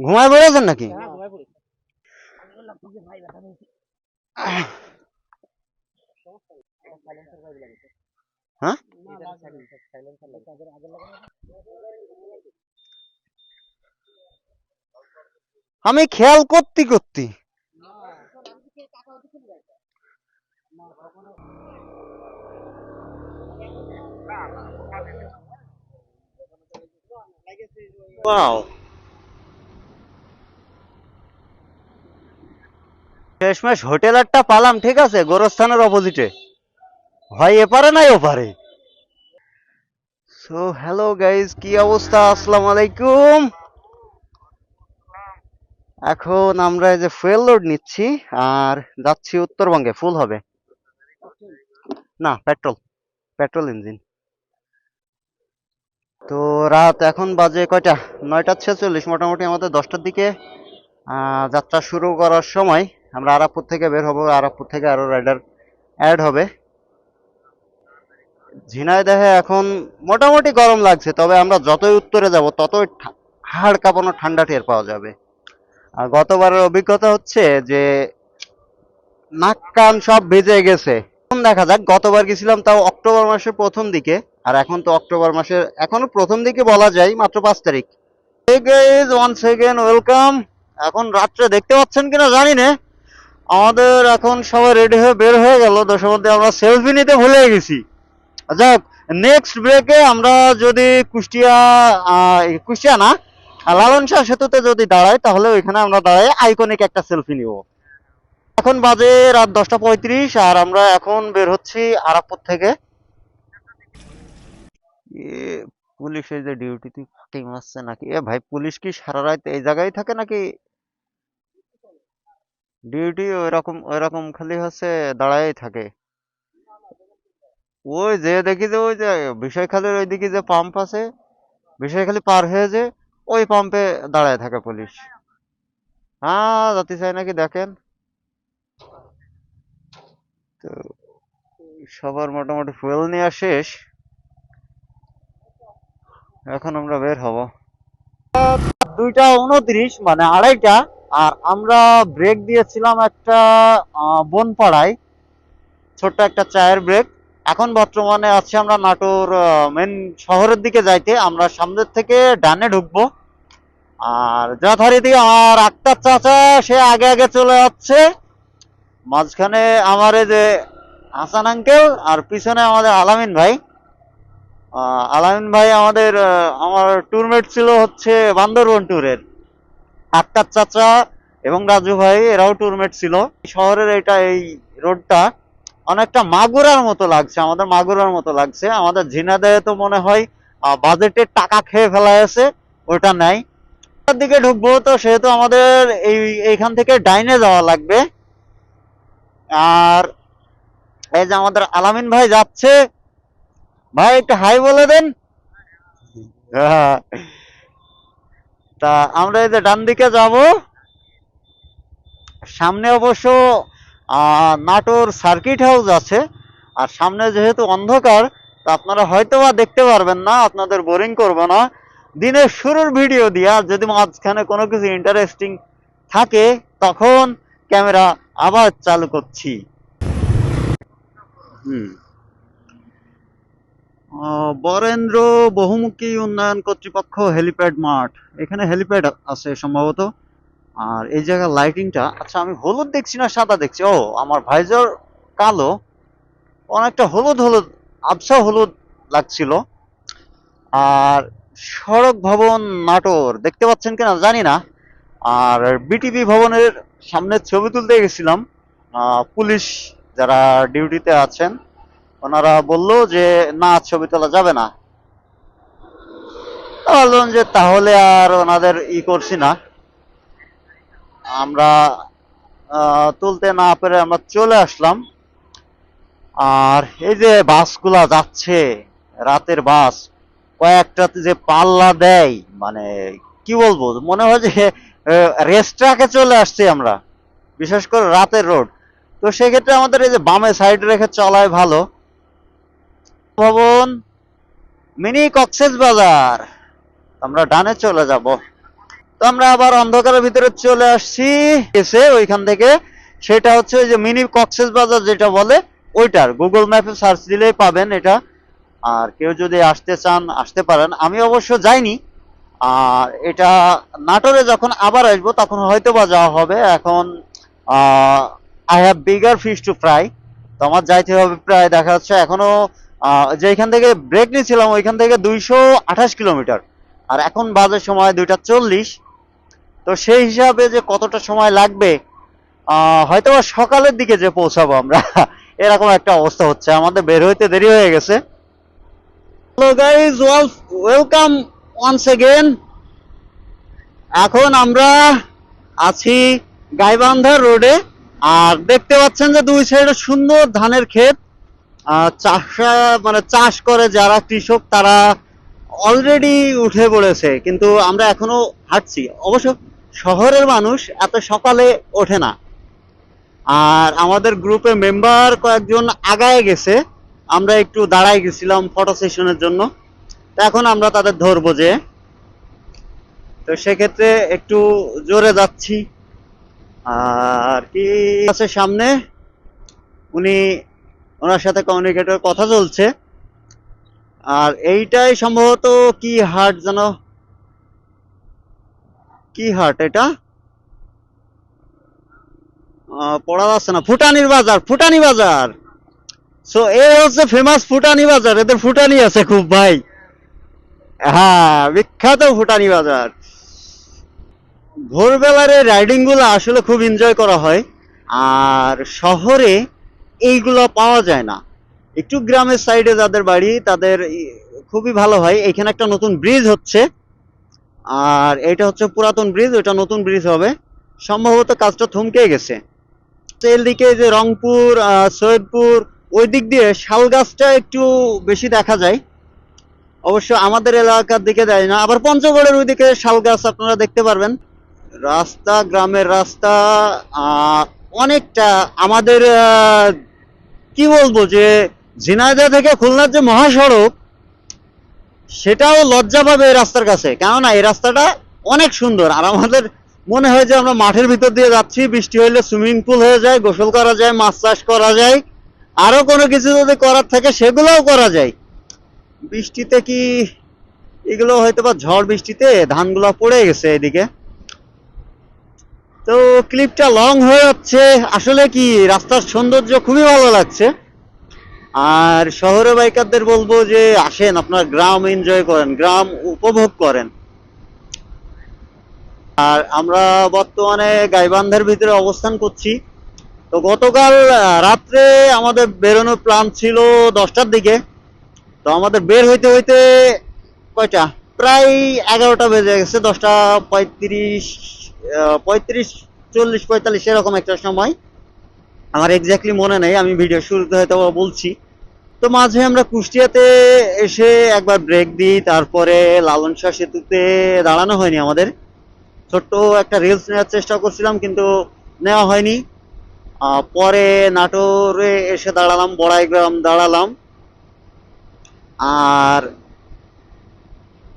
ঘুমায় পড়েছেন নাকি? হ্যাঁ, আমি খেয়াল করতে করতে শেষমেশ হোটেল একটা পালাম, ঠিক আছে, গোরস্থানের অপোজিটে, হয় এপারে নাই ওপারে। সো হ্যালো গাইজ, কি অবস্থা? আসসালামু আলাইকুম। এখন আমরা এই যে ফুয়েল লোড নিচ্ছি আর যাচ্ছি উত্তরবঙ্গে। ফুল হবে না, পেট্রোল, পেট্রোল ইঞ্জিন। তো রাত এখন বাজে কয়টা? 9টা 46। মোটামুটি আমাদের 10টার দিকে যাত্রা শুরু করার সময় আমরা আরাকপুর থেকে বের হব। আরাকপুর থেকে আরো রাইডার অ্যাড হবে। ঝিনাইদহে এখন মোটামুটি গরম লাগছে, তবে আমরা যতই উত্তরে যাব ততই হাড় কাঁপানো ঠান্ডা টের পাওয়া যাবে। আর গতবারের অভিজ্ঞতা হচ্ছে যে নাক কান সব ভিজে গেছে। এখন দেখা যাক, গতবার গেছিলাম তাও অক্টোবর মাসের প্রথম দিকে, আর এখন তো অক্টোবর মাসের এখনো প্রথম দিকে বলা যায়, মাত্র 5 তারিখ। Hey guys, once again welcome. এখন রাত্রে দেখতে পাচ্ছেন কিনা জানি না, আমাদের এখন সবাই রেডি হয়ে বের হয়ে গেল। দশের মধ্যে আমরা সেলফি নিতে ভুলে গেছি। যাক, নেক্সট ব্রেকে আমরা যদি কুষ্টিয়া না, লালন শাহ সেতুতে যদি দাঁড়াই, তাহলে ওইখানে আমরা দাঁড়াই আইকনিক একটা সেলফি নিব। এখন বাজে রাত 10টা 35 আর আমরা এখন বের হচ্ছি আরাকপুর থেকে। পুলিশ এই যে ডিউটিতে ফাঁকি মারছে নাকি? ভাই, পুলিশ কি সারা রাত এই জায়গায় থাকে নাকি? ডিউটি ওইরকম ওইরকম খালি হচ্ছে দাঁড়াই থাকে। ওই যে দেখি যে ওই যে বিষয়খালীর ওইদিকে যে পাম্প আছে, বিষয়খালী পার হয়ে যে ওই পাম্পে দাঁড়ায় থাকে পুলিশ। হ্যাঁ, যাতে চাই নাকি দেখেন। তো সবার মোটামুটি ফুয়েল নেওয়া শেষ, এখন আমরা বের হব। 2টা 29, মানে আড়াইটা। আর আমরা ব্রেক দিয়েছিলাম একটা বনপাড়ায়, ছোট্ট একটা চায়ের ব্রেক। এখন বর্তমানে আছি আমরা নাটোর মেন শহরের দিকে যাইতে। আমরা সামনের থেকে ডানে ঢুকবো। আর যথারীতি আমার আক্তার চাচা সে আগে আগে চলে যাচ্ছে। মাঝখানে আমার এই যে হাসান আঙ্কেল, আর পিছনে আমাদের আলামিন ভাই। আলামিন ভাই আমাদের আমার ট্যুরমেট ছিল হচ্ছে বান্দরবন ট্যুরের। আক্তার চাচা এবং রাজু ভাই এরাও ট্যুরমেট ছিল। শহরের এই রোডটা অনেকটা মাগুরার মতো লাগছে, আমাদের মাগুরার মতো লাগছে। আমাদের ঝিনাইদহে তো মনে হয় বাজেটের টাকা খেয়ে ফেলা হয়েছে, ওটা নাই। দিকে ঢুকবো তো সেহেতু আমাদের এইখান থেকে ডাইনে যাওয়া লাগবে। আর এই যে আমাদের আলামিন ভাই যাচ্ছে, ভাই একটু হাই বলে দেন। তা আমরা এই যে ডান দিকে যাব। সামনে অবশ্য নাটোর সার্কিট হাউস আছে। আর সামনে যেহেতু অন্ধকার, তো আপনারা হয়তো বা দেখতে পারবেন না, আপনাদের বোরিং করবো না দিনের শুরুর ভিডিও দিয়া। যদি মাঝখানে কোনো কিছু ইন্টারেস্টিং থাকে তখন ক্যামেরা আবার চালু করছি। বরেন্দ্র বহুমুখী উন্নয়ন কর্তৃপক্ষ হেলিপ্যাড মাঠ, এখানে হেলিপ্যাড আছে সম্ভবত। আর এই জায়গার লাইটিংটা, আচ্ছা আমি হলুদ দেখছি না সাদা দেখছি? ও, আমার ভাইজার কালো, অনেকটা হলুদ হলুদ, আবছা হলুদ লাগছিল। আর সড়ক ভবন নাটোর দেখতে পাচ্ছেন কিনা জানি না। আর বিটিভি ভবনের সামনে ছবি তুলতে গেছিলাম, পুলিশ যারা ডিউটিতে আছেন ওনারা বললো যে না, ছবি তোলা যাবে না। বললাম যে তাহলে আর ওনাদের করছি না। আমরা তুলতে না পেরে আমরা চলে আসলাম। আর এই যে বাসগুলা যাচ্ছে, রাতের বাস, কয়েকটাতে যে পাল্লা দেয়, মানে কি বলবো, মনে হয় যে রেস্ট্রাকে চলে আসছি আমরা, বিশেষ করে রাতের রোড। তো সেক্ষেত্রে আমাদের এই যে বামে সাইড রেখে চলায় ভালো। ভবন, মিনি কক্সেস বাজার, আমরা ডানে চলে যাব। তো আমরা আবার অন্ধকারের ভিতরে চলে আসছি এসে ওইখান থেকে। সেটা হচ্ছে ওই যে মিনি কক্সেস বাজার যেটা বলে, ওইটার গুগল ম্যাপে সার্চ দিলেই পাবেন এটা। আর কেউ যদি আসতে চান আসতে পারেন, আমি অবশ্য যাইনি। আর এটা নাটোরে যখন আবার আসবো তখন হয়তো বা যাওয়া হবে। এখন I have bigger fish two fry, তো আমার যাইতে হবে প্রায় দেখা যাচ্ছে এখনো যেখান থেকে ব্রেক নিয়েছিলাম ওইখান থেকে 228 কিলোমিটার। আর এখন বাজে সময় 2টা 40। তো সেই হিসাবে যে কতটা সময় লাগবে, হয়তো বা সকালের দিকে যে পৌঁছাবো আমরা এরকম একটা অবস্থা হচ্ছে, আমাদের বের হইতে দেরি হয়ে গেছে। Hello guys, welcome once again. এখন আমরা আছি গাইবান্ধা রোডে। আর দেখতে পাচ্ছেন যে দুই সাইডে সুন্দর ধানের ক্ষেত। মানে চাষ করে যারা কৃষক তারা অলরেডি উঠে পড়েছে, কিন্তু আমরা এখনো হাঁটছি। অবশ্য শহরের মানুষ এত সকালে ওঠে না। আর আমাদের গ্রুপে মেম্বার কয়েকজন আগায় গেছে, আমরা একটু দাঁড়ায় গেছিলাম ফটো সেশনের জন্য। তো এখন আমরা তাদের ধরবো যে, তো সেক্ষেত্রে একটু জোরে যাচ্ছি। আর কি আছে সামনে, উনি ওনার সাথে কমিউনিকেটর কথা চলছে। আর এইটাই সম্ভবত কি হাট যেন, কি হাট এটা পড়া যাচ্ছে না। ফুটানির বাজার, ফুটানি বাজার। সো এই হচ্ছে ফেমাস ফুটানি বাজার, এদের ফুটানি আছে খুব ভাই। হ্যাঁ, বিখ্যাত ফুটানি বাজার। ভোরবেলার এই রাইডিং গুলো আসলে খুব এনজয় করা হয়। আর শহরে এইগুলো পাওয়া যায় না। একটু গ্রামের সাইডে যাদের বাড়ি তাদের খুবই ভালো হয়। এখানে একটা নতুন ব্রিজ হচ্ছে, আর এটা হচ্ছে পুরাতন ব্রিজ, ওটা নতুন ব্রিজ হবে। সম্ভবত কাজটা থমকে গেছে। এদিকে যে রংপুর, সৈয়দপুর, ওই দিক দিয়ে শাল গাছটা একটু বেশি দেখা যায়। অবশ্য আমাদের এলাকার দিকে দেয় না। আবার পঞ্চগড়ের ওইদিকে শাল গাছ আপনারা দেখতে পারবেন। রাস্তা, গ্রামের রাস্তা অনেকটা আমাদের কি বলবো যে ঝিনাইদহ থেকে খুলনার যে মহাসড়ক, সেটাও লজ্জা পাবে এই রাস্তার কাছে। কেননা এই রাস্তাটা অনেক সুন্দর। আর আমাদের মনে হয় যে আমরা মাঠের ভিতর দিয়ে যাচ্ছি, বৃষ্টি হইলে সুইমিং পুল হয়ে যায়, গোসল করা যায়, মাছ চাষ করা যায়, আরো কোনো কিছু যদি করার থাকে সেগুলোও করা যায়। বৃষ্টিতে কি এগুলো হয়তো বা ঝড় বৃষ্টিতে ধানগুলো পড়ে গেছে এদিকে। তো ক্লিপটা লং হয়ে যাচ্ছে। আসলে কি রাস্তার সৌন্দর্য খুবই ভালো লাগছে। আর শহরে বাইকারদের বলবো যে আসেন, আপনার গ্রাম এনজয় করেন, গ্রাম উপভোগ করেন। আর আমরা বর্তমানে গাইবান্ধার ভিতরে অবস্থান করছি। তো গতকাল রাত্রে আমাদের বেরোনোর প্ল্যান ছিল 10টার দিকে। তো আমাদের বের হইতে হইতে কয়টা, প্রায় 11টা বেজে গেছে। 10টা 35, 35, 40, 45 এরকম একটা সময়। আমার এক্স্যাক্টলি মনে নেই, আমি ভিডিও শুরুতে হয়তো বলছি। তো মাঝে আমরা কুষ্টিয়াতে এসে একবার ব্রেক দিই, তারপরে লালন শাহ সেতুতে দাঁড়ানো হয়নি আমাদের। ছোট্ট একটা রিলস নেওয়ার চেষ্টা করছিলাম কিন্তু নেওয়া হয়নি। পরে নাটোরে এসে দাঁড়ালাম, বড়াইগ্রাম দাঁড়ালাম। আর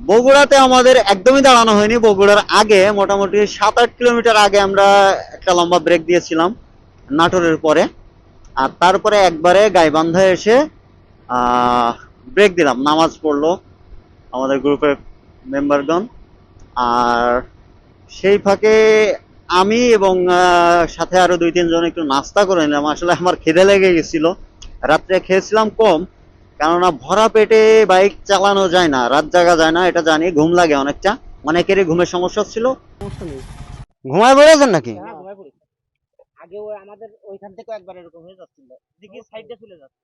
বগুড়াতে আমাদের একদমই দাঁড়ানো হয়নি। বগুড়ার আগে মোটামুটি 7-8 কিলোমিটার আগে আমরা একটা লম্বা ব্রেক দিয়েছিলাম নাটোরের পরে। আর তারপরে একবারে গাইবান্ধা এসে ব্রেক দিলাম, নামাজ পড়লো আমাদের গ্রুপের মেম্বারগণ। আর সেই ফাঁকে আমি এবং সাথে আরো 2-3 জন একটু নাস্তা করে নিলাম। আসলে আমার খিদে লেগে গেছিল, রাত্রে খেয়েছিলাম কম। কেননা ভরা পেটে বাইক চালানো যায় না, রাত জাগা যায় না, এটা জানি। ঘুম লাগে অনেকটা, অনেকেরই ঘুমের সমস্যা ছিল। সমস্যা নেই। ঘুমায় পড়েছেন নাকি? হ্যাঁ, ঘুমায় পড়েছি। আগে ওই আমাদের ওইখান থেকে একবার এরকম হয়ে যাচ্ছিল, দিকে সাইডে চলে যাচ্ছে।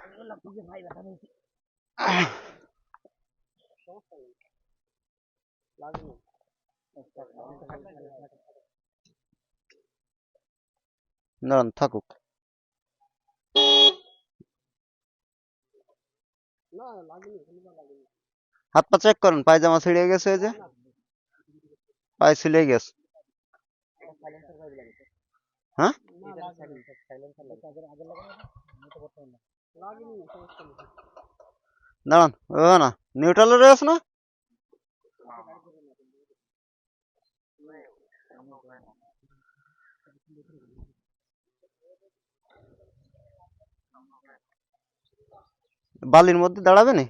আমি বললাম তুই যে ভাই ব্যথা পেয়েছি, সমস্যা নেই, লাগেনি। দাঁড়ান, থাকুক। না লাগেনি, কোনো লাগেনি। হাত পা চেক করেন, পায়জামা ছিঁড়ে গেছে, ওই যে পায়ে ছিলে গেছে। সাইলেন্সার করে দিলাম। হ্যাঁ, না লাগেনি, সাইলেন্সার লাগে। আগে লাগানো আমি তো বর্তমানে লাগেনি, সমস্যা নেই। দাঁড়ান, ও না নিউট্রালে রয়েছে না? বালির মধ্যে দাঁড়াবে না?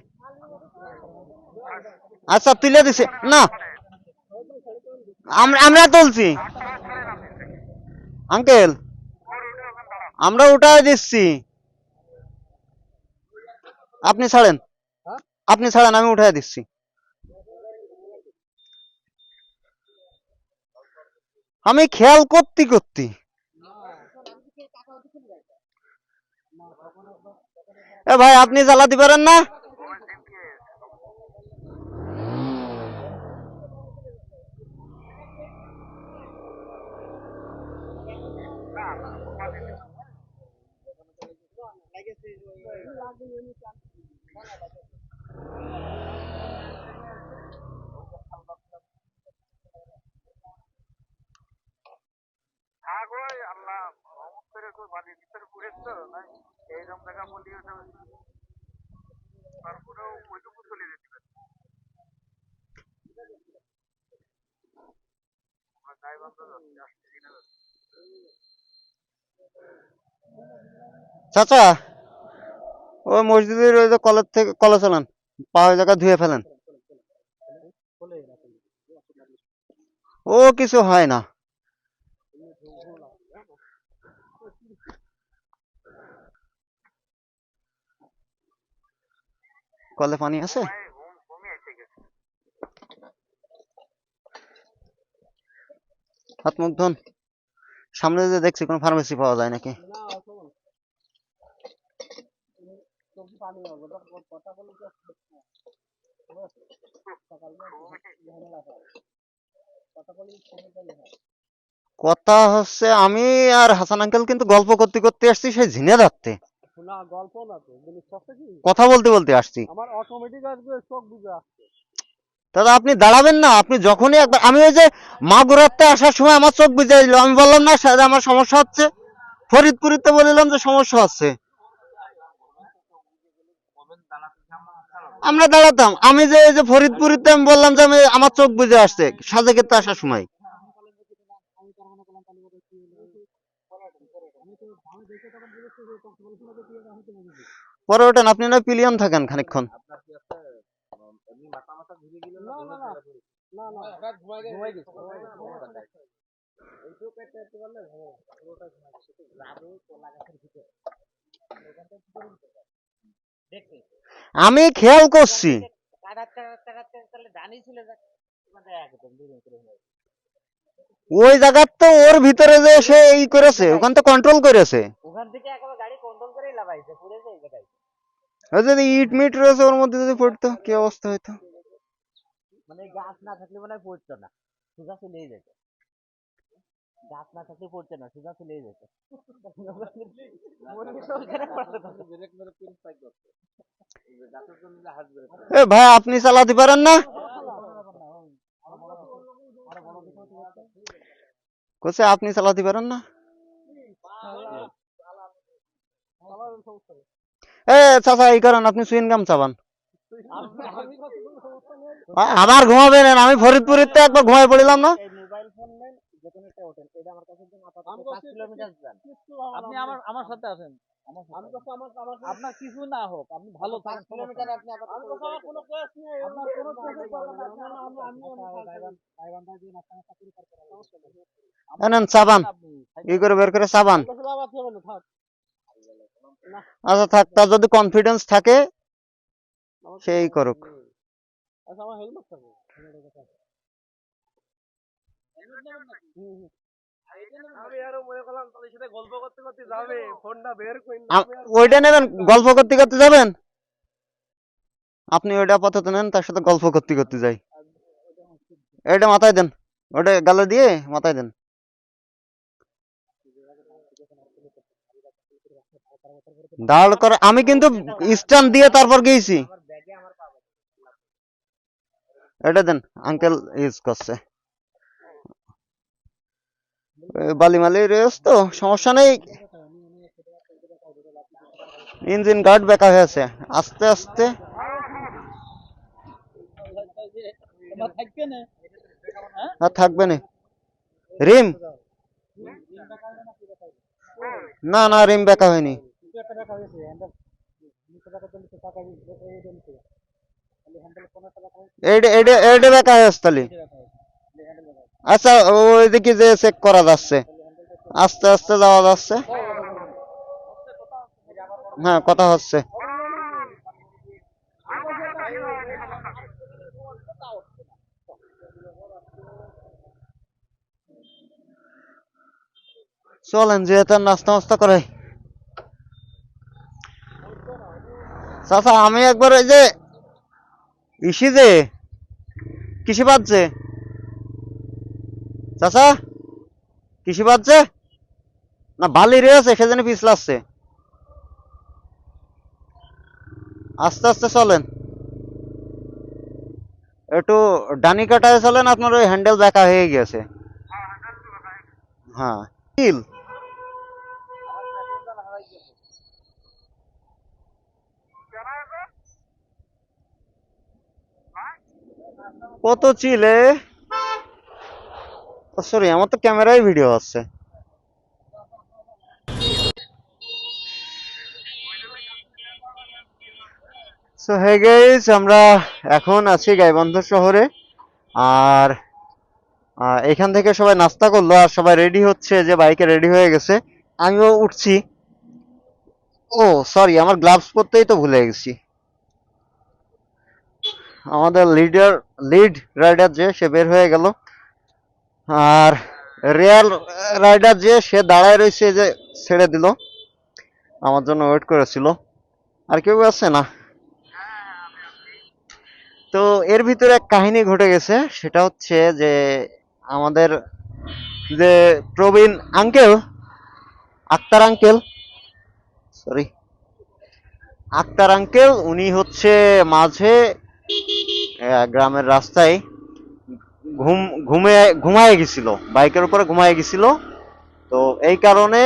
আচ্ছা তুলে দিছে না, আমরা তুলছি আঙ্কেল, আমরা উঠায় দিচ্ছি, আপনি ছাড়েন, আপনি ছাড়েন, আমি উঠায় দিচ্ছি। আমি খেয়াল করতে করতে এ ভাই আপনি জ্বালাতে পারেন না? চাচা ওই মসজিদের ওই যে কলের থেকে কলে চালান, পা ওই জায়গা ধুয়ে ফেলেন, ও কিছু হয় না। কলে পানি আছে? হাত মুখ ধোন, সামনে যে দেখছি কোনো ফার্মেসি পাওয়া যায় নাকি? কথা হচ্ছে আমি আর হাসান আঙ্কেল কিন্তু গল্প করতে করতে আসছি সেই ঝিনে ধরতে, না গল্প না তো, জিনিস হচ্ছে কি কথা বলতে বলতে আসছি। আমার অটোমেটিক আসবে, চোখ বুঝে আসছে। দাদা আপনি দাঁড়াবেন না, আপনি যখনই একবার, আমি ওই যে মাগুরাতে আসার সময় আমার চোখ বুঝে দিল, আমি বললাম না স্যার আমার সমস্যা হচ্ছে, ফরিদপুরিতে বললাম যে সমস্যা হচ্ছে, আমরা দাঁড়াতাম, আমি যে এই যে ফরিদপুরিতে আমি বললাম যে আমি আমার চোখ বুঝে আসছে সাজেকেতে আসার সময়। পরে ওঠেন, আপনি না পিলিয়ন থাকেন খানিকক্ষণ। আমি খেয়াল করছি ওই জায়গার তো ওর ভিতরে যে সে ই করেছে, ওখান তো কন্ট্রোল করেছে, ওখান থেকে একেবারে গাড়ি কন্ট্রোল করেই লাগাইছে, পুরেছে এই জায়গায়। ওই যদি ইট মিট রয়েছে ওর মধ্যে যদি পড়তো কি অবস্থা হইতো। মানে গাছ না থাকলে মনে হয় পড়তো না, সোজা চলেই যেত। গাছ না থাকলে পড়তো না, সোজা চলেই যেত। এ ভাই আপনি চালাতে পারেন না? কোসে আপনি চালাতে পারেন না? এ চাচা এই করেন, আপনি সুইন গাম চাবান, আবার ঘুমাবেন, আমি ফরিদপুরিতে একবার ঘুমাই পড়লাম না। মোবাইল ফোন নেন, যে কোনো একটা হোটেল, এটা আমার কাছে একদম আপাতত 5 কিলোমিটার যান। আপনি আমার সাথে আসেন, আপনার কিছু না হোক, আপনি ভালো 5 কিলোমিটার আপনি আপাতত, আমার কোনো কেস নেই, আপনার কোনো কেসের কথা না, আমি গাইবান্ধা দিয়ে নাস্তা করে তারপর নেন চাবান, ই করে বের করে চাবান। আচ্ছা থাক, তার যদি কনফিডেন্স থাকে সেই করুক। আচ্ছা আমার হেলমেট থাকবে, আমি আরো মনে করলাম তাদের সাথে গল্প করতে করতে যাবে, ফোনটা বের করে ওইটা নেবেন, গল্প করতে করতে যাবেন, আপনি ওইটা আপাতত নেন, তার সাথে গল্প করতে করতে যাই। এটা মাথায় দেন, ওটা গালে দিয়ে মাথায় দেন। দাঁড় করে আমি কিন্তু স্ট্যান্ড দিয়ে তারপর গেছি। এটা দেন, আঙ্কেল ইউজ করছে, বালিমালি রেস তো সমস্যা নেই, ইঞ্জিন গার্ড বেঁকা হয়েছে, আস্তে আস্তে থাকবে না হ্যাঁ আর থাকবে না রিম, না না রিম বেঁকা হয়নি। এইটা বেঁকা হয়ে আসছে তাহলে। আচ্ছা ওইদিকে যে চেক করা যাচ্ছে, আস্তে আস্তে যাওয়া যাচ্ছে। হ্যাঁ কথা হচ্ছে। চলেন যেহেতু নাস্তা মাস্তা করে। চাচা আমি একবার ওই যে ইসি যে কৃষি বাজছে, চাচা কৃষি বাজছে না বালি রয়েছে সেজন্য পিছলাচ্ছে। আস্তে আস্তে চলেন, একটু ডানি কাটায় চলেন, আপনার ওই হ্যান্ডেল বেঁকা হয়ে গেছে। হ্যাঁ কত চিলে, সরি আমার তো ক্যামেরায় ভিডিও আছে। সো হে গাইস, আমরা এখন আছি গাইবান্ধা শহরে। আর এখান থেকে সবাই নাস্তা করলো আর সবাই রেডি হচ্ছে, যে বাইকে রেডি হয়ে গেছে, আমিও উঠছি। ও সরি, আমার গ্লাভস পরতেই তো ভুলে গেছি। আমাদের লিড রাইডার যে সে বের হয়ে গেল, আর রিয়াল রাইডার যে সে দাঁড়ায় রয়েছে, যে ছেড়ে দিল, আমার জন্য ওয়েট করেছিল। আর কেউ আছে না। তো এর ভিতরে এক কাহিনী ঘটে গেছে, সেটা হচ্ছে যে আমাদের যে Praveen uncle, Akhtar uncle, sorry Akhtar uncle, উনি হচ্ছে মাঝে গ্রামের রাস্তায় ঘুম ঘুমে ঘুমায় গেছিল, বাইকের উপরে ঘুমায় গেছিল। তো এই কারণে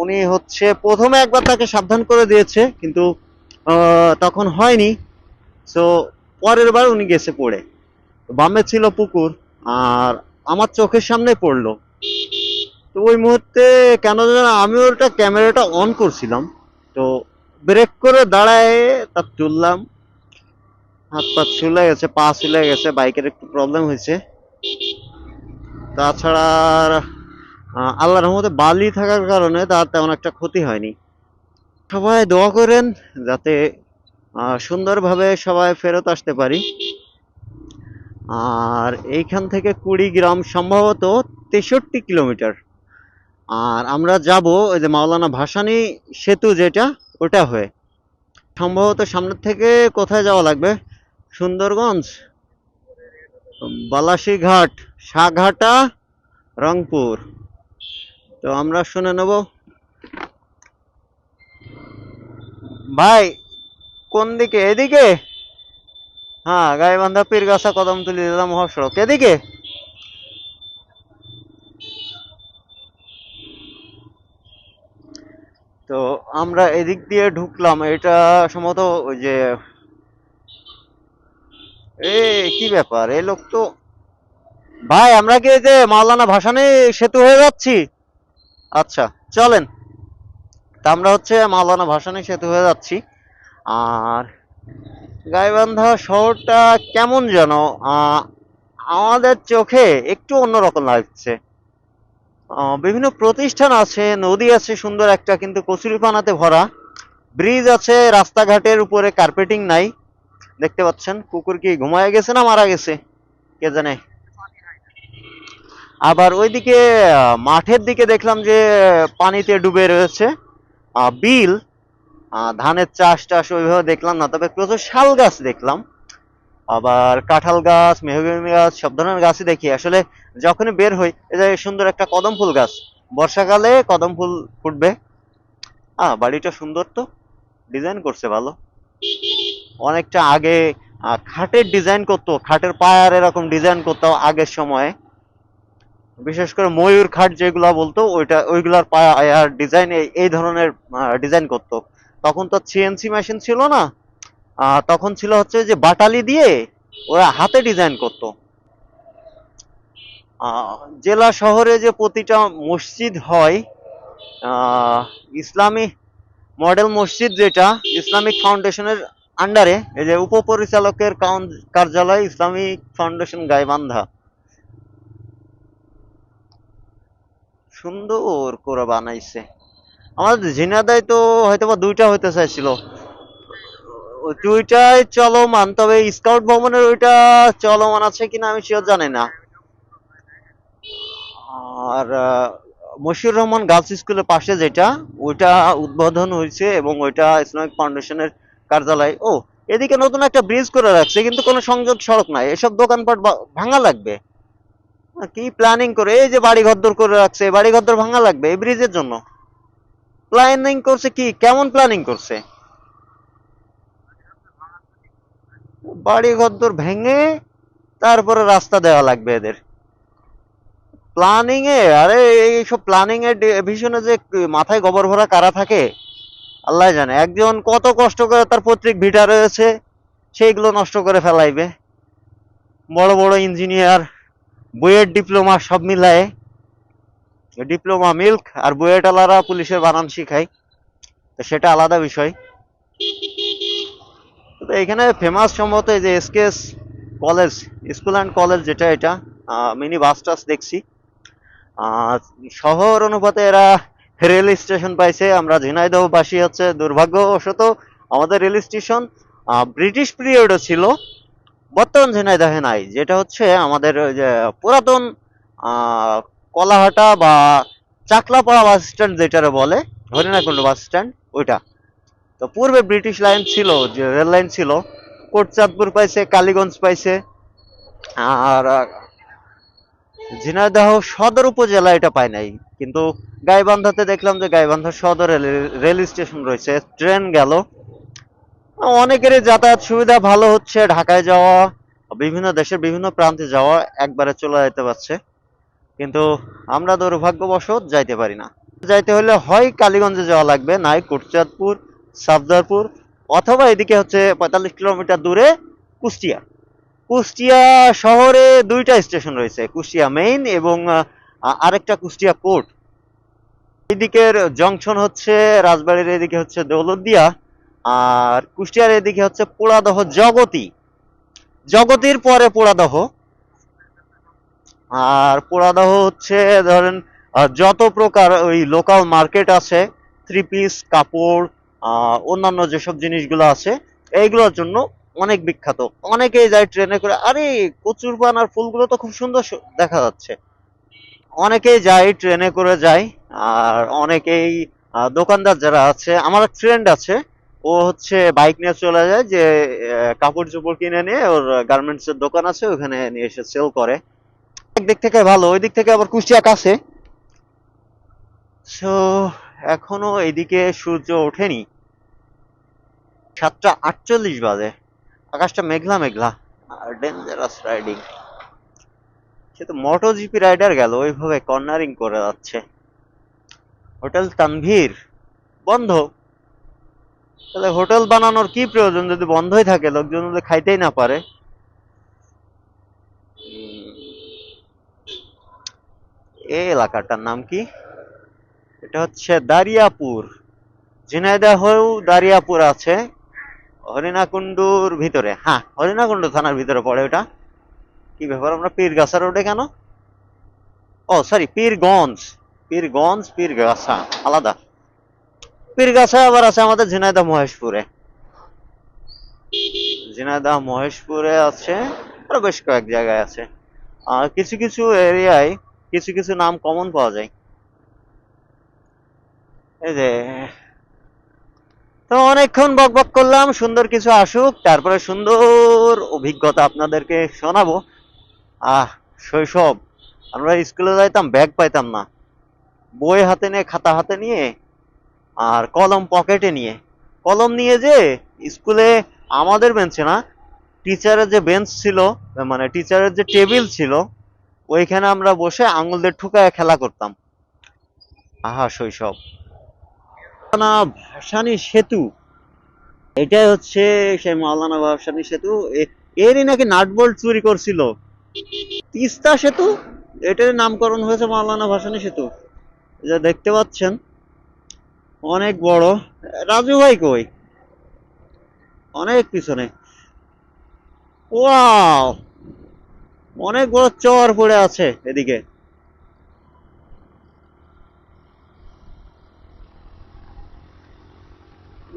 উনি হচ্ছে প্রথমে একবার তাকে সাবধান করে দিয়েছে, কিন্তু তখন হয়নি। তো পরের বার উনি গেছে পড়ে, বামে ছিল পুকুর, আর আমার চোখের সামনে পড়লো। তো ওই মুহূর্তে কেন যেন আমি ওটা ক্যামেরাটা অন করছিলাম, তো ব্রেক করে দাঁড়ায় তার তুললাম, হাত পা ছুলে গেছে, পা ছুলে গেছে, বাইকের একটু প্রবলেম হয়েছে। তাছাড়া আর, আল্লাহর রহমতে বালি থাকার কারণে তার তেমন একটা ক্ষতি হয়নি। সবাই দোয়া করেন যাতে সুন্দরভাবে সবাই ফেরত আসতে পারি। আর এইখান থেকে কুড়িগ্রাম সম্ভবত 63 কিলোমিটার। আর আমরা যাব ওই যে মাওলানা ভাসানী সেতু যেটা, ওটা হয়ে সম্ভবত সামনের থেকে কোথায় যাওয়া লাগবে, সুন্দরগঞ্জ, বালাসীঘাট, সাঘাটা, রংপুর। তো আমরা শুনে নেব। ভাই কোন দিকে? এদিকে? হ্যাঁ, গাইবান্ধা পীরগাছা কদমতলী জেলা মহাসড়ক এদিকে। তো আমরা এদিক দিয়ে ঢুকলাম, এটা সম্ভবত ওই যে, এ কি ব্যাপার, এই লোক তো, ভাই আমরা কি এই যে মাওলানা ভাসানী সেতু হয়ে যাচ্ছি? আচ্ছা চলেন, তা আমরা হচ্ছে মাওলানা ভাসানী সেতু হয়ে যাচ্ছি। আর গাইবান্ধা শহরটা কেমন যেন আমাদের চোখে একটু অন্যরকম লাগছে। বিভিন্ন প্রতিষ্ঠান আছে, নদী আছে সুন্দর একটা, কিন্তু কচুরিপানাতে ভরা। ব্রিজ আছে, রাস্তাঘাটের উপরে কার্পেটিং নাই, দেখতে পাচ্ছেন। কুকুর কি ঘুমায় গেছে না মারা গেছে কে জানে। আবার ওইদিকে মাঠের দিকে দেখলাম যে পানিতে ডুবে রয়েছে বিল। ধানের চাষ টাস ওইভাবে দেখলাম না, তবে প্রচুর শাল গাছ দেখলাম, আবার কাঁঠাল গাছ, মেহগনি গাছ, সব ধরনের গাছই দেখি। আসলে যখনই বের হই, এই যে সুন্দর একটা কদম ফুল গাছ, বর্ষাকালে কদম ফুল ফুটবে। বাড়িটা সুন্দর তো, ডিজাইন করছে ভালো। অনেকটা আগে খাটের ডিজাইন করতো, খাটের পায়ার এরকম ডিজাইন করতো আগের সময়ে, বিশেষ করে ময়ূর খাট যেগুলা বলতো, ওইগুলার পায়ার ডিজাইন এই ধরনের ডিজাইন করতো। তখন তো সিএনসি মেশিন ছিল না, তখন ছিল হচ্ছে যে বাটালি দিয়ে ওরা হাতে ডিজাইন করতো। জেলা শহরে যে প্রতিটা মসজিদ হয়, আহ, ইসলামী মডেল মসজিদ যেটা ইসলামিক ফাউন্ডেশনের আন্ডারে, এই যে উপপরিচালকের কার্যালয় ইসলামিক ফাউন্ডেশন গাইবান্ধা, সুন্দর করে বানাইছে। আমাদের ঝিনাইদহে তো হয়তোবা দুইটা হইতে চাইছিল, ওই দুইটাই চলমান, তবে স্কাউট ভবনের ওইটা চলমান আছে কিনা আমি শিওর জানি না। আর মশিউর রহমান গার্লস স্কুলের পাশে যেটা, ওইটা উদ্বোধন হয়েছে এবং ওইটা ইসলামিক ফাউন্ডেশনের কার্যালয়। ও, এদিকে নতুন একটা ব্রিজ করে রাখছে, কিন্তু কোনো সংযোগ সড়ক নাই, এসব দোকানপাট ভাঙা লাগবে। কি প্ল্যানিং করে এই যে বাড়ি ঘরদোর করে রাখছে, বাড়ি ঘরদোর ভাঙা লাগবে এই ব্রিজের জন্য? প্ল্যানিং করছে কি, কেমন প্ল্যানিং করছে? বাড়ি ঘরদোর ভেঙে তারপরে রাস্তা দেওয়া লাগবে এদের প্ল্যানিং এ। আরে এইসব প্ল্যানিং এর ভিশনে যে মাথায় গোবর ভরা কারা থাকে আল্লাহ জানে। একজন কত কষ্ট করে তার পৈতৃক ভিটা রয়েছে সেইগুলো নষ্ট করে ফেলাইবে। বড় বড় ইঞ্জিনিয়ার, বুয়েট ডিপ্লোমা সব মিলায়ে, ডিপ্লোমা মিল্ক আর বুয়েট আলারা পুলিশের বানান শিখায়, তো সেটা আলাদা বিষয়। তো এখানে ফেমাস সম্ভবত এই যে SKS college, school and college যেটা, এটা মিনি বাস টাস দেখছি। আহ, শহর অনুপাতে এরা রেল স্টেশন পাইছে। আমরা ঝিনাইদহবাসী হচ্ছে দুর্ভাগ্যবশত আমাদের রেল স্টেশন ব্রিটিশ পিরিয়ডে ছিল, বর্তমান ঝিনাইদহে নাই। যেটা হচ্ছে আমাদের ওই যে পুরাতন আহ, কলাহাটা বা চাকলাপাড়া বাস স্ট্যান্ড যেটারে বলে, হরিণাকুণ্ড বাস স্ট্যান্ড, ওইটা। তো পূর্বে ব্রিটিশ লাইন ছিল, যে রেল লাইন ছিল, কোটচাঁদপুর পাইছে, কালীগঞ্জ পাইছে। আর ঝিনাইদহ সদর উপজেলা এটা পায় নাই, কিন্তু গাইবান্ধাতে দেখলাম যে গাইবান্ধা সদরে রেল স্টেশন রয়েছে, ট্রেন গেল। অনেকেরই যাতায়াত সুবিধা ভালো হচ্ছে, ঢাকায় যাওয়া, বিভিন্ন দেশের বিভিন্ন প্রান্তে যাওয়া একবারে চলে যেতে পারছে। কিন্তু আমরা দুর্ভাগ্যবশত যাইতে পারি না। যাইতে হলে হয় কালীগঞ্জে যাওয়া লাগবে, নাই কোটচাঁদপুর, সাফদারপুর, অথবা এদিকে হচ্ছে 45 কিলোমিটার দূরে কুষ্টিয়া। কুষ্টিয়া শহরে দুইটা স্টেশন রয়েছে, কুষ্টিয়া মেইন এবং আরেকটা কুষ্টিয়া কোর্ট। এদিকের জংশন হচ্ছে রাজবাড়ির, এদিকে হচ্ছে দৌলতদিয়া, আর কুষ্টিয়ার এদিকে হচ্ছে পোড়াদহ জগতি, জগতির পরে পোড়াদহ। আর পোড়াদহ হচ্ছে ধরেন যত প্রকার ওই লোকাল মার্কেট আছে, থ্রি পিস কাপড়, অন্যান্য যেসব জিনিসগুলো আছে এইগুলোর জন্য অনেক বিখ্যাত। অনেকেই যায় ট্রেনে করে। আরে কচুর পান আর ফুলগুলো তো খুব সুন্দর দেখা যাচ্ছে। অনেকেই যায় ট্রেনে করে যায়। আর অনেকেই দোকানদার যারা আছে, আমার এক ফ্রেন্ড আছে, ও হচ্ছে বাইক নিয়ে চলে যায়, যে কাপড় চোপড় কিনে নিয়ে ওর গার্মেন্টস এর দোকান আছে, ওখানে নিয়ে এসে সেল করে। একদিক থেকে ভালো, ওই দিক থেকে আবার কুষ্টিয়া কাছে। সো এখনো এইদিকে সূর্য ওঠেনি, 7টা 48 বাজে, আকাশটা মেঘলা মেঘলা আর ডেঞ্জারাস রাইডিং। সে তো মোটো জিপি রাইডার গেল ওইভাবে কর্নারিং করে যাচ্ছে। হোটেল তানভীর বন্ধ, তাহলে হোটেল বানানোর কি প্রয়োজন যদি বন্ধই থাকে, লোকজন যদি খাইতেই না পারে। এই এলাকাটার নাম কি? এটা হচ্ছে দারিয়াপুর। ঝিনাইদহেও দারিয়াপুর আছে, হরিণাকুণ্ডুর ভিতরে। হ্যাঁ, হরিণাকুণ্ডু থানার ভিতরে পড়ে ওটা। কি ব্যাপার, আমরা পীরগাছা রোডে কেন? ও সরি, পীরগঞ্জ। পীরগঞ্জ পীরগাছা আলাদা। পীরগাছা আবার আছে আমাদের ঝিনাইদহ মহেশপুরে। ঝিনাইদহ মহেশপুরে আছে, আরো বেশ কয়েক জায়গায় আছে। আর কিছু কিছু এরিয়ায় কিছু কিছু নাম কমন পাওয়া যায়। এই যে, তো অনেকক্ষণ বক বক করলাম, সুন্দর কিছু আসুক, তারপরে সুন্দর অভিজ্ঞতা আপনাদেরকে শোনাবো। আহ, শৈশব, আমরা স্কুলে যাইতাম, ব্যাগ পাইতাম না, বই হাতে নিয়ে, খাতা হাতে নিয়ে, আর কলম পকেটে নিয়ে, কলম নিয়ে যে স্কুলে, আমাদের বেঞ্চে না, টিচারের যে বেঞ্চ ছিল, মানে টিচারের যে টেবিল ছিল, ওইখানে আমরা বসে আঙুল দিয়ে ঠুকায় খেলা করতাম। আহা শৈশব। না, ভাসানী সেতু, এটাই হচ্ছে সেই মাওলানা ভাসানী সেতু। এরই নাকি নাট বোল্ট চুরি করছিল। তিস্তা সেতু, এটার নামকরণ হয়েছে মাওলানা ভাসানী সেতু। যা দেখতে পাচ্ছেন অনেক বড়। রাজু ভাই কই? অনেক পিছনে। ওয়াও, অনেক বড় চর পড়ে আছে এদিকে।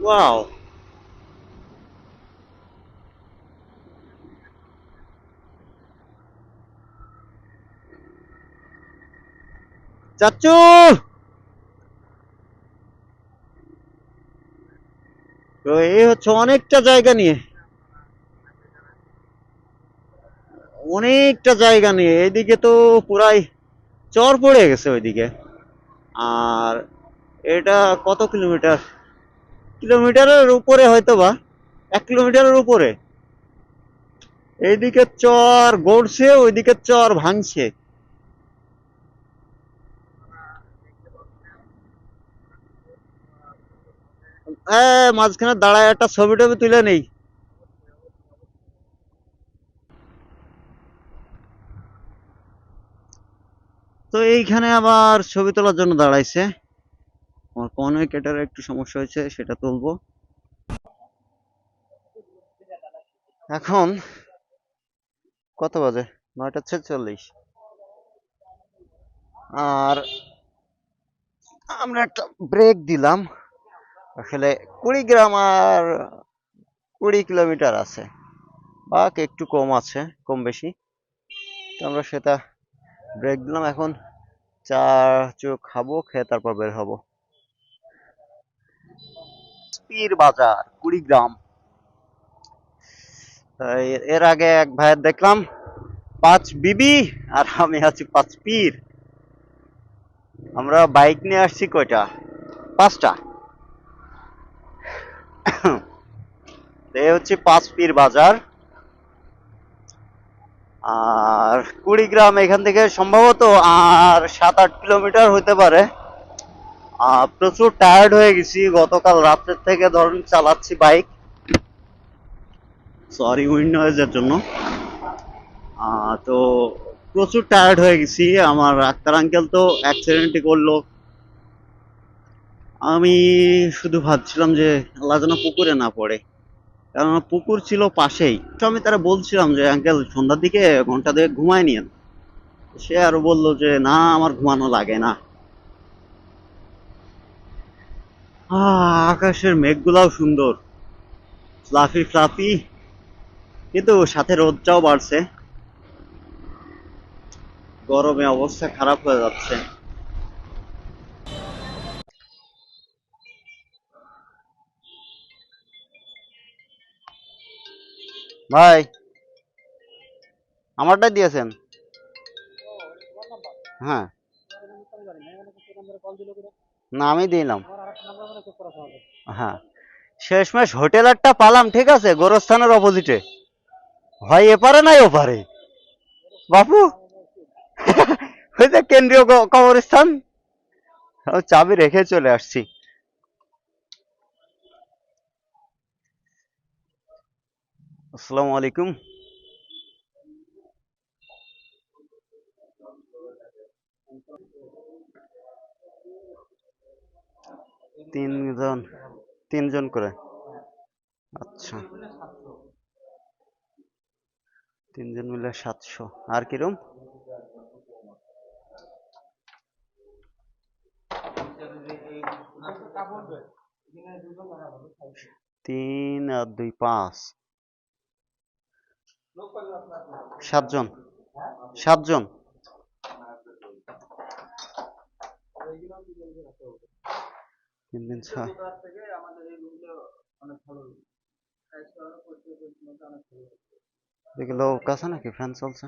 ওয়াও, চাচু, তো এই হচ্ছে অনেকটা জায়গা নিয়ে, অনেকটা জায়গা নিয়ে এইদিকে তো পুরাই চর পড়ে গেছে ওইদিকে। আর এটা কত কিলোমিটার? কিলোমিটারের উপরে হয়তো বা, 1 কিলোমিটারের উপরে। এইদিকে চর গড়ছে, ওইদিকে চর ভাঙছে। মাঝখানে দাঁড়ায় একটা ছবি টবি তুলে নেই। তো এইখানে আবার ছবি তোলার জন্য দাঁড়াইছে। আমার কনভেকেটারে একটু সমস্যা হয়েছে, সেটা তুলবো। এখন কত বাজে? 9টা 46। আর আমরা একটা ব্রেক দিলাম। আসলে কুড়িগ্রাম আর 20 কিলোমিটার আছে, বা একটু কম আছে, কম বেশি। তো আমরা সেটা ব্রেক দিলাম। এখন চা চুক খাবো, খেয়ে তারপর বের হবো। পীর বাজার, কুড়িগ্রাম। এর আগে এক ভাইয়ের দেখলাম 5 বিবি, আর আমি আছি 5 পীর। আমরা বাইক নিয়ে আসছি কয়টা? 5টা। এই হচ্ছে 5 পীর বাজার। আর কুড়িগ্রাম এখান থেকে সম্ভবত আর 7-8 কিলোমিটার হতে পারে। প্রচুর টায়ার্ড হয়ে গেছি, গতকাল রাত্রের থেকে ধরুন চালাচ্ছি বাইক। সরি উইন্ড নয়েজের জন্য। তো প্রচুর টায়ার্ড হয়ে গেছি। আমার আক্তার আঙ্কেল তো অ্যাক্সিডেন্টই করলো। আমি শুধু ভাবছিলাম যে আল্লাহ যেন পুকুরে না পড়ে, কারণ পুকুর ছিল পাশেই। তো আমি তারা বলছিলাম যে আঙ্কেল সন্ধ্যার দিকে ঘন্টা 2 ঘুমায় নিয়েন। সে আরো বলল যে না, আমার ঘুমানো লাগে না। আকাশের মেঘগুলাও সুন্দর, ফ্লাফি ফ্লাফি, কিন্তু সাথে রোদটাও বাড়ছে। গরমে অবস্থা খারাপ হয়ে যাচ্ছে। ভাই, আমারটাই দিয়েছেন? হ্যাঁ, না আমি দিলাম। হ্যাঁ, শেষমেশ হোটেল একটা পালাম, ঠিক আছে, গোরস্থানের অপোজিটে। হয় এপারে নাই ওপারে বাপু। ওই যে কেন্দ্রীয় কবরস্থান। চাবি রেখে চলে আসছি। আসসালামু আলাইকুম। 3 জন, 3 জন করে। আচ্ছা, 3 জন মিলে 700। আর কিরম? 3 আর 2 5, 7 জন। 7 জন। 3 দিন 6। দেখি লোক আছে নাকি? ফ্যান চলছে।